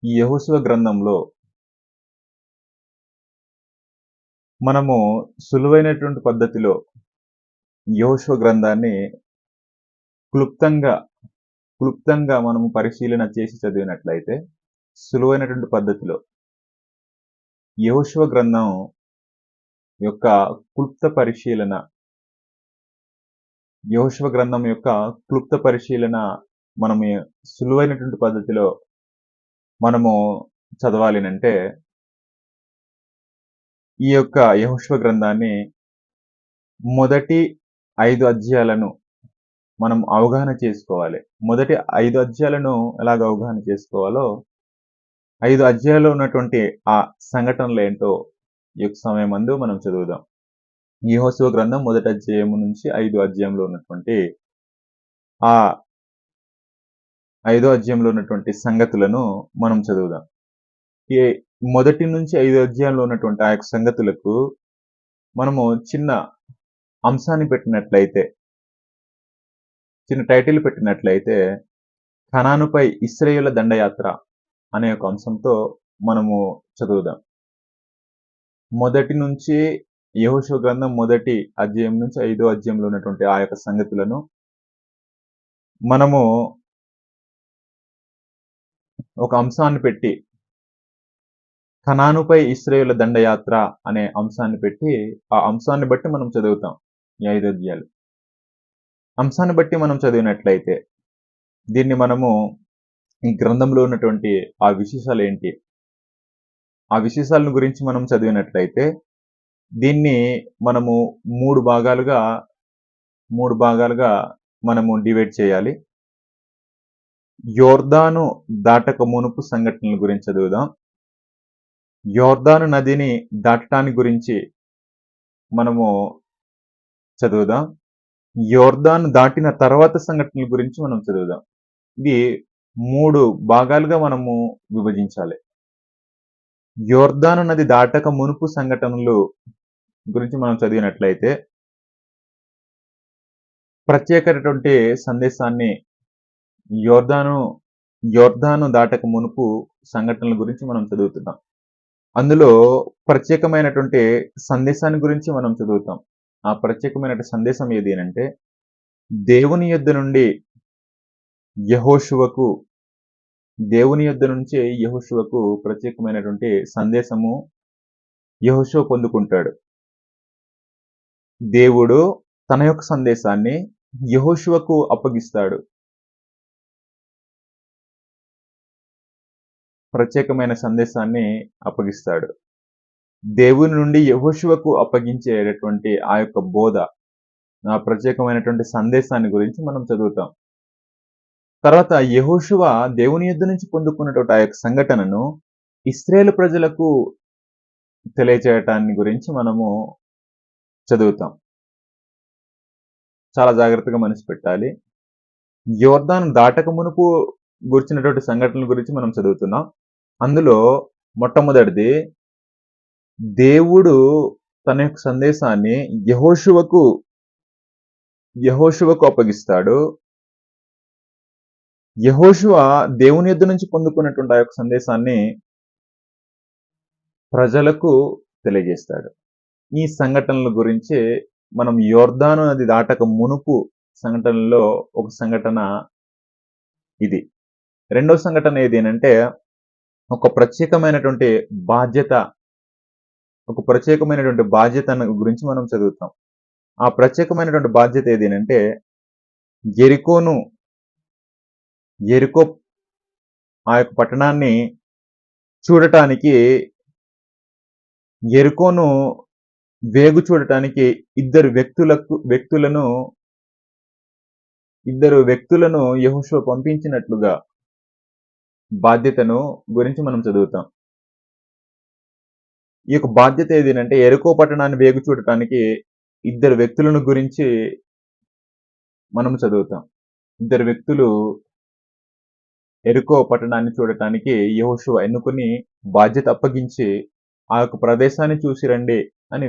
ఈ యెహోషువ గ్రంథంలో మనము సులువైనటువంటి పద్ధతిలో యెహోషువ గ్రంథాన్ని క్లుప్తంగా, క్లుప్తంగా మనము పరిశీలన చేసి చదివినట్లయితే సులువైనటువంటి పద్ధతిలో యెహోషువ గ్రంథం యొక్క క్లుప్త పరిశీలన, యెహోషువ గ్రంథం యొక్క క్లుప్త పరిశీలన మనము సులువైనటువంటి పద్ధతిలో మనము చదవాలినంటే ఈ యొక్క యెహోషువ గ్రంథాన్ని మొదటి 5 అధ్యాయాలను మనం అవగాహన చేసుకోవాలి. మొదటి 5 అధ్యాయాలను ఎలాగ అవగాహన చేసుకోవాలో 5 అధ్యాయాల్లో ఉన్నటువంటి ఆ సంఘటనలేంటో ఈ యొక్క సమయమందు మనం చదువుదాం. యెహోషువ గ్రంథం మొదటి అధ్యాయం నుంచి 5 అధ్యాయంలో ఉన్నటువంటి ఆ 5 అధ్యాయంలో ఉన్నటువంటి సంగతులను మనం చదువుదాం. ఈ మొదటి నుంచి 5 అధ్యాయంలో ఉన్నటువంటి ఆ యొక్క సంగతులకు మనము చిన్న అంశాన్ని పెట్టినట్లయితే, చిన్న టైటిల్ పెట్టినట్లయితే కనానుపై ఇశ్రాయేలు దండయాత్ర అనే ఒక అంశంతో మనము చదువుదాం. మొదటి నుంచి యెహోషువ గ్రంథం మొదటి అధ్యాయం నుంచి 5వ అధ్యాయంలో ఉన్నటువంటి ఆ యొక్క సంగతులను మనము ఒక అంశాన్ని పెట్టి కనానుపై ఇశ్రాయేలు దండయాత్ర అనే అంశాన్ని పెట్టి ఆ అంశాన్ని బట్టి మనం చదువుతాం ఈ 5 అధ్యాయాలు. అంశాన్ని బట్టి మనం చదివినట్లయితే దీన్ని మనము ఈ గ్రంథంలో ఉన్నటువంటి ఆ విశేషాలు ఏంటి, ఆ విశేషాలను గురించి మనం చదివినట్లయితే దీన్ని మనము మూడు భాగాలుగా మనము డివైడ్ చేయాలి. యోర్దాను దాటక మునుపు సంఘటనల గురించి చదువుదాం. యోర్దాను నదిని దాటటానికి గురించి మనము చదువుదాం. యోర్దాను దాటిన తర్వాత సంఘటనల గురించి మనం చదువుదాం. ఇది 3 భాగాలుగా మనము విభజించాలి. యోర్దాను నది దాటక మునుపు సంఘటనలు గురించి మనం చదివినట్లయితే ప్రత్యేకమైనటువంటి సందేశాన్ని యోర్దాను యోర్దాను దాటక మునుపు సంఘటనల గురించి మనం చదువుతున్నాం. అందులో ప్రత్యేకమైనటువంటి సందేశాన్ని గురించి మనం చదువుతాం. ఆ ప్రత్యేకమైన సందేశం ఏది అంటే దేవుని యొద్ద నుండి యెహోషువకు, దేవుని యొద్ద నుంచే యెహోషువకు ప్రత్యేకమైనటువంటి సందేశము యెహోషువ పొందుకుంటాడు. దేవుడు తన యొక్క సందేశాన్ని యెహోషువకు అప్పగిస్తాడు. ప్రత్యేకమైన సందేశాన్ని అప్పగిస్తాడు. దేవుని నుండి యెహోషువకు అప్పగించేటటువంటి ఆ యొక్క బోధ, ఆ ప్రత్యేకమైనటువంటి సందేశాన్ని గురించి మనం చదువుతాం. తర్వాత యెహోషువ దేవుని యొద్ద నుంచి పొందుకున్నటువంటి ఆ యొక్క సంఘటనను ఇశ్రాయేలు ప్రజలకు తెలియచేయటాన్ని గురించి మనము చదువుతాం. చాలా జాగ్రత్తగా మనసు పెట్టాలి. యోర్దాను దాటక మునుపు గురించినటువంటి సంఘటనల గురించి మనం చదువుతున్నాం. అందులో మొట్టమొదటిది దేవుడు తన యొక్క సందేశాన్ని యెహోషువకు అప్పగిస్తాడు. యెహోషువ దేవుని యొద్ద నుంచి పొందుకున్నటువంటి ఆ యొక్క సందేశాన్ని ప్రజలకు తెలియజేస్తాడు. ఈ సంఘటనల గురించి మనం యోర్దాను నది దాటక మునుపు సంఘటనలో ఒక సంఘటన ఇది. రెండో సంఘటన ఏది అంటే ఒక ప్రత్యేకమైనటువంటి బాధ్యతను గురించి మనం చదువుతాం. ఆ ప్రత్యేకమైనటువంటి బాధ్యత ఏది అంటే యెరికో ఆ యొక్క పట్టణాన్ని చూడటానికి, యెరికోను వేగు చూడటానికి ఇద్దరు వ్యక్తులను యెహోషువ పంపించినట్లుగా బాధ్యతను గురించి మనం చదువుతాం. ఈ యొక్క బాధ్యత ఏది అంటే యెరికో పట్టణాన్ని వేగు చూడటానికి ఇద్దరు వ్యక్తులను గురించి మనం చదువుతాం. ఇద్దరు వ్యక్తులు యెరికో పట్టణాన్ని చూడటానికి యెహోషువ ఎన్నుకొని బాధ్యత అప్పగించి ఆ యొక్క ప్రదేశాన్ని చూసి రండి అని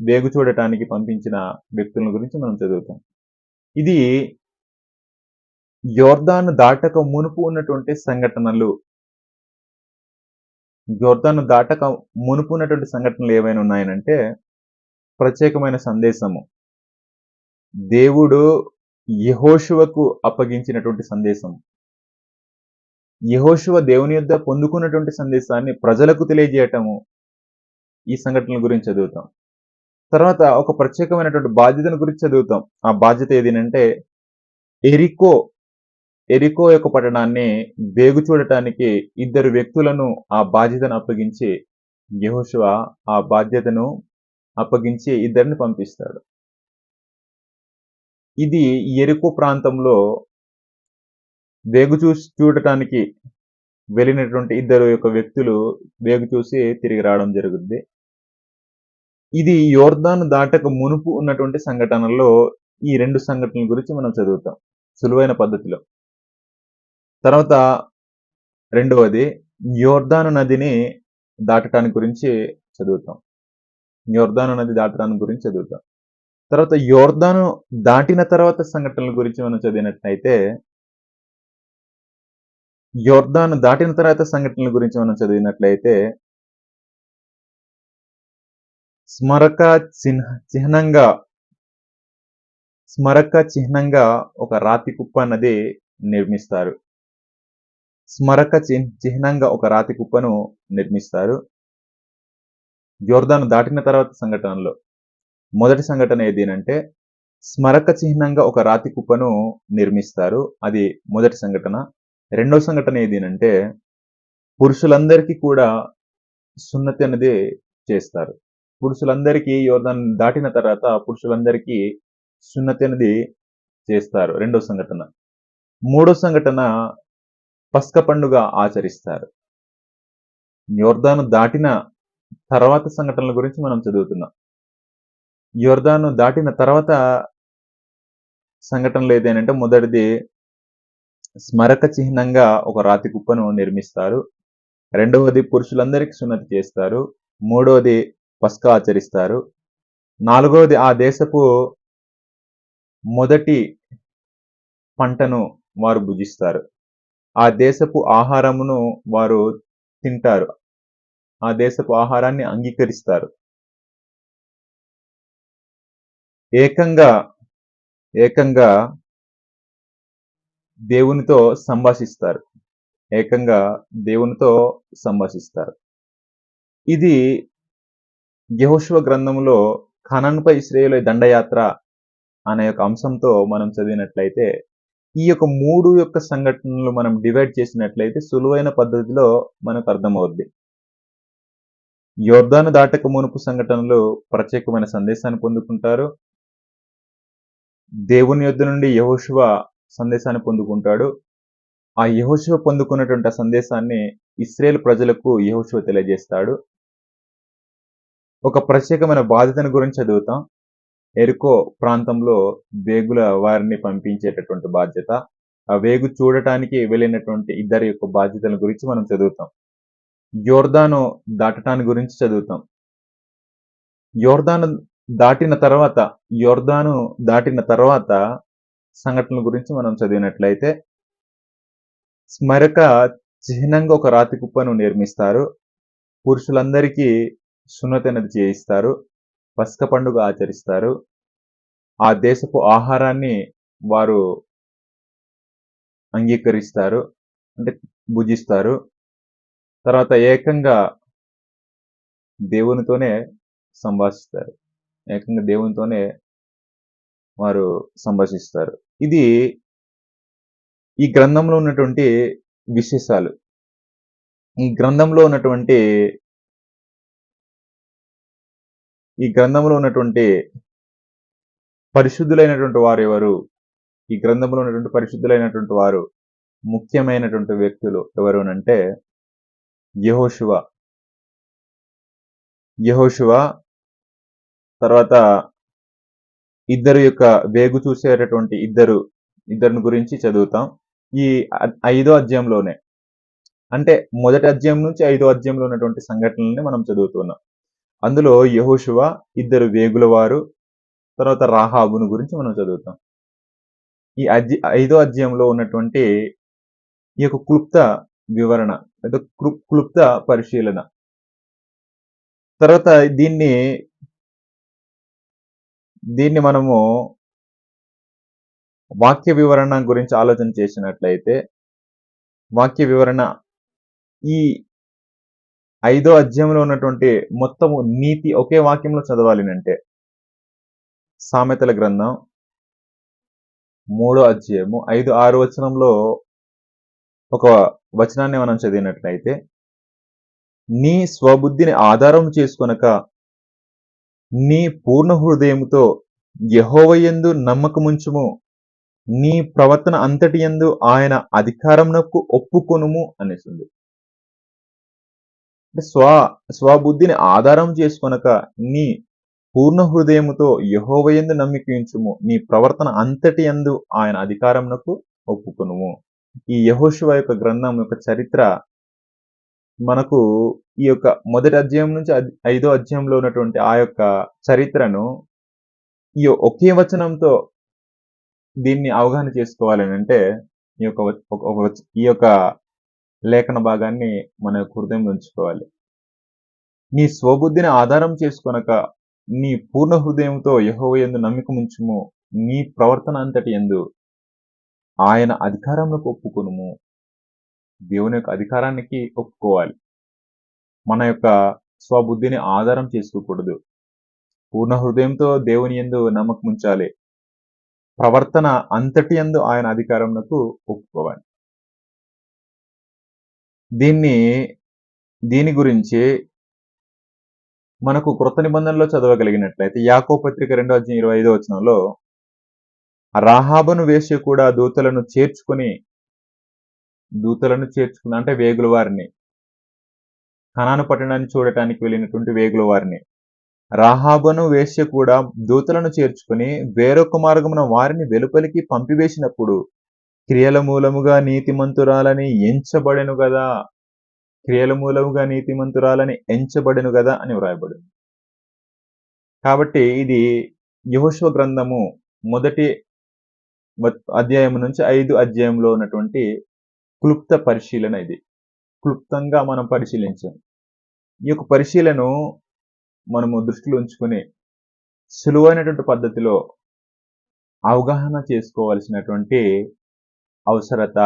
వేగు చూడటానికి పంపించిన వ్యక్తుల గురించి మనం చదువుతాం. ఇది యోర్దాను దాటక మునుపు ఉన్నటువంటి సంఘటనలు యొర్దాను దాటక మునుపు ఉన్నటువంటి సంఘటనలు ఏవైనా ఉన్నాయనంటే ప్రత్యేకమైన సందేశము. దేవుడు యెహోషువకు అప్పగించినటువంటి సందేశం. యెహోషువ దేవుని యొద్ద పొందుకున్నటువంటి సందేశాన్ని ప్రజలకు తెలియజేయటము ఈ సంఘటనల గురించి చదువుతాం. తర్వాత ఒక ప్రత్యేకమైనటువంటి బాధ్యతను గురించి చదువుతాం. ఆ బాధ్యత ఏదనంటే ఎరికో ఎరికో యొక్క పట్టణాన్ని వేగు చూడటానికి ఇద్దరు వ్యక్తులను ఆ బాధ్యతను అప్పగించి యెహోషువ ఆ బాధ్యతను అప్పగించి ఇద్దరిని పంపిస్తాడు. ఇది యెరికో ప్రాంతంలో వేగు చూడటానికి వెళ్ళినటువంటి ఇద్దరు యొక్క వ్యక్తులు వేగు చూసి తిరిగి రావడం జరుగుద్ది. ఇది యోర్దాను దాటక మునుపు ఉన్నటువంటి సంఘటనల్లో ఈ 2 సంఘటనల గురించి మనం చదువుతాం సులువైన పద్ధతిలో. తర్వాత రెండవది యోర్దాను నదిని దాటటానికి గురించి చదువుతాం. యోర్దాను నది దాటడానికి గురించి చదువుతాం. తర్వాత యోర్దాను దాటిన తర్వాత సంఘటనల గురించి మనం చదివినట్లయితే యోర్దాను దాటిన తర్వాత సంఘటనల గురించి మనం చదివినట్లయితే స్మరక చిహ్నంగా చిహ్నంగా ఒక రాతి కుప్ప అన్నది నిర్మిస్తారు. స్మరక చిహ్నంగా ఒక రాతి కుప్పను నిర్మిస్తారు. యోర్దాను దాటిన తర్వాత సంఘటనలో మొదటి సంఘటన ఏదేనంటే స్మరక చిహ్నంగా ఒక రాతి కుప్పను నిర్మిస్తారు. అది మొదటి సంఘటన. రెండో సంఘటన ఏదేనంటే పురుషులందరికీ కూడా సున్నతి అనేది చేస్తారు. పురుషులందరికీ యోర్దాను దాటిన తర్వాత పురుషులందరికీ సున్నతి అనేది చేస్తారు. రెండో సంఘటన. మూడో సంఘటన పస్క పండుగ ఆచరిస్తారు. యోర్దాను దాటిన తర్వాత సంఘటనల గురించి మనం చదువుతున్నాం. యోర్దాను దాటిన తర్వాత సంఘటనలు ఏదేనంటే మొదటిది స్మరక చిహ్నంగా ఒక రాతి కుప్పను నిర్మిస్తారు. రెండవది పురుషులందరికీ సున్నతి చేస్తారు. మూడవది పస్కా ఆచరిస్తారు. నాలుగవది ఆ దేశపు మొదటి పంటను వారు భుజిస్తారు. ఆ దేశపు ఆహారమును వారు తింటారు. ఆ దేశపు ఆహారాన్ని అంగీకరిస్తారు. ఏకంగా దేవునితో సంభాషిస్తారు. ఏకంగా దేవునితో సంభాషిస్తారు. ఇది యెహోషువ గ్రంథంలో కనానుపై ఇశ్రాయేలు దండయాత్ర అనే ఒక అంశంతో మనం చదివినట్లయితే ఈ యొక్క 3 యొక్క సంఘటనలు మనం డివైడ్ చేసినట్లయితే సులువైన పద్ధతిలో మనకు అర్థమవుద్ది. యోర్దాను దాటక మునుపు సంఘటనలు ప్రత్యేకమైన సందేశాన్ని పొందుకుంటారు. దేవుని యొద్ద నుండి యెహోషువ సందేశాన్ని పొందుకుంటాడు. ఆ యెహోషువ పొందుకున్నటువంటి ఆ సందేశాన్ని ఇశ్రాయేలు ప్రజలకు యెహోషువ తెలియజేస్తాడు. ఒక ప్రత్యేకమైన బాధ్యతను గురించి చదువుతాం. ఎరికో ప్రాంతంలో వేగుల వారిని పంపించేటటువంటి బాధ్యత. ఆ వేగు చూడటానికి వెళ్ళినటువంటి ఇద్దరి యొక్క బాధ్యతల గురించి మనం చదువుతాం. యోర్దాను దాటటాన్ని గురించి చదువుతాం. యోర్దాను దాటిన తర్వాత సంఘటనల గురించి మనం చదివినట్లయితే స్మరక చిహ్నంగా ఒక రాతి కుప్పను నిర్మిస్తారు. పురుషులందరికీ సున్నతి అనేది చేయిస్తారు. పస్క పండుగ ఆచరిస్తారు. ఆ దేశపు ఆహారాన్ని వారు అంగీకరిస్తారు. అంటే భుజిస్తారు. తర్వాత ఏకంగా దేవునితోనే సంభాషిస్తారు. ఏకంగా దేవునితోనే వారు సంభాషిస్తారు. ఇది ఈ గ్రంథంలో ఉన్నటువంటి విశేషాలు. ఈ గ్రంథంలో ఉన్నటువంటి పరిశుద్ధులైనటువంటి వారు ఎవరు? ఈ గ్రంథంలో ఉన్నటువంటి పరిశుద్ధులైనటువంటి వారు ముఖ్యమైనటువంటి వ్యక్తులు ఎవరు అంటే యెహోషువ తర్వాత ఇద్దరు యొక్క వేగు చూసేటటువంటి ఇద్దరిని గురించి చదువుతాం. ఈ 5వ అధ్యాయంలోనే అంటే మొదటి అధ్యాయం నుంచి 5వ అధ్యాయంలో ఉన్నటువంటి సంఘటనల్ని మనం చదువుతున్నాం. అందులో యెహోషువ ఇద్దరు వేగుల వారు తర్వాత రాహాబును గురించి మనం చదువుతాం. ఈ 5వ అధ్యాయంలో ఉన్నటువంటి ఈ యొక్క క్లుప్త వివరణ ఏదో క్లుప్త పరిశీలన. తర్వాత దీన్ని, దీన్ని మనము వాక్య వివరణ గురించి ఆలోచన చేసినట్లయితే, వాక్య వివరణ ఈ 5వ అధ్యాయంలో ఉన్నటువంటి మొత్తము నీతి ఒకే వాక్యంలో చదవాలనంటే, సామెతల గ్రంథం 3వ అధ్యాయము 5, 6 వచనంలో ఒక వచనాన్ని మనం చదివినట్లయితే, నీ స్వబుద్ధిని ఆధారం చేసుకొనక నీ పూర్ణ హృదయముతో యెహోవాయందు నమ్మకముంచుము. నీ ప్రవర్తన అంతటి యందు ఆయన అధికారమునకు ఒప్పుకొనుము అనేసింది. అంటే స్వబుద్ధిని ఆధారం చేసుకొనక నీ పూర్ణ హృదయముతో యెహోవాయందు నమ్మికించుము. నీ ప్రవర్తన అంతటి యందు ఆయన అధికారమునకు ఒప్పుకొనుము. ఈ యెహోషువ యొక్క గ్రంథం యొక్క చరిత్ర మనకు ఈ యొక్క మొదటి అధ్యాయం నుంచి 5వ అధ్యాయంలో ఉన్నటువంటి ఆ యొక్క చరిత్రను ఈ ఒకే వచనంతో దీన్ని అవగాహన చేసుకోవాలనంటే, ఈ యొక్క ఈ యొక్క లేఖన భాగాన్ని మన యొక్క హృదయంలో ఉంచుకోవాలి. నీ స్వబుద్ధిని ఆధారం చేసుకొనక నీ పూర్ణ హృదయంతో యెహోవాయందు నమ్మకముంచుము. నీ ప్రవర్తన అంతటి యందు ఆయన అధికారమునకు ఒప్పుకొనుము. దేవుని యొక్క అధికారానికి ఒప్పుకోవాలి. మన యొక్క స్వబుద్ధిని ఆధారం చేసుకోకూడదు. పూర్ణ హృదయంతో దేవుని యందు నమ్మకముంచాలి. ప్రవర్తన అంతటి యందు ఆయన అధికారమునకు ఒప్పుకోవాలి. దీని గురించి మనకు క్రొత్త నిబంధనలో చదవగలిగినట్లయితే, యాకోబు పత్రిక 2వ అధ్యాయం 25వ వచనంలో, రాహాబును వేశ్య కూడా దూతలను చేర్చుకుని అంటే వేగుల వారిని, కనాను పట్టణాన్ని చూడటానికి వెళ్ళినటువంటి వేగుల వారిని, రాహాబును వేశ్య కూడా దూతలను చేర్చుకుని వేరొక మార్గమున వారిని వెలుపలికి పంపివేసినప్పుడు క్రియల మూలముగా నీతిమంతురాలని ఎంచబడెను గదా. క్రియల మూలముగా నీతిమంతురాలని ఎంచబడెను గదా అని వ్రాయబడింది. కాబట్టి ఇది యెహోషువ గ్రంథము మొదటి అధ్యాయం నుంచి 5 అధ్యాయంలో ఉన్నటువంటి క్లుప్త పరిశీలన. ఇది క్లుప్తంగా మనం పరిశీలించాం. ఈ యొక్క పరిశీలన మనము దృష్టిలో ఉంచుకొని సులువైనటువంటి పద్ధతిలో అవగాహన చేసుకోవాల్సినటువంటి అవసరత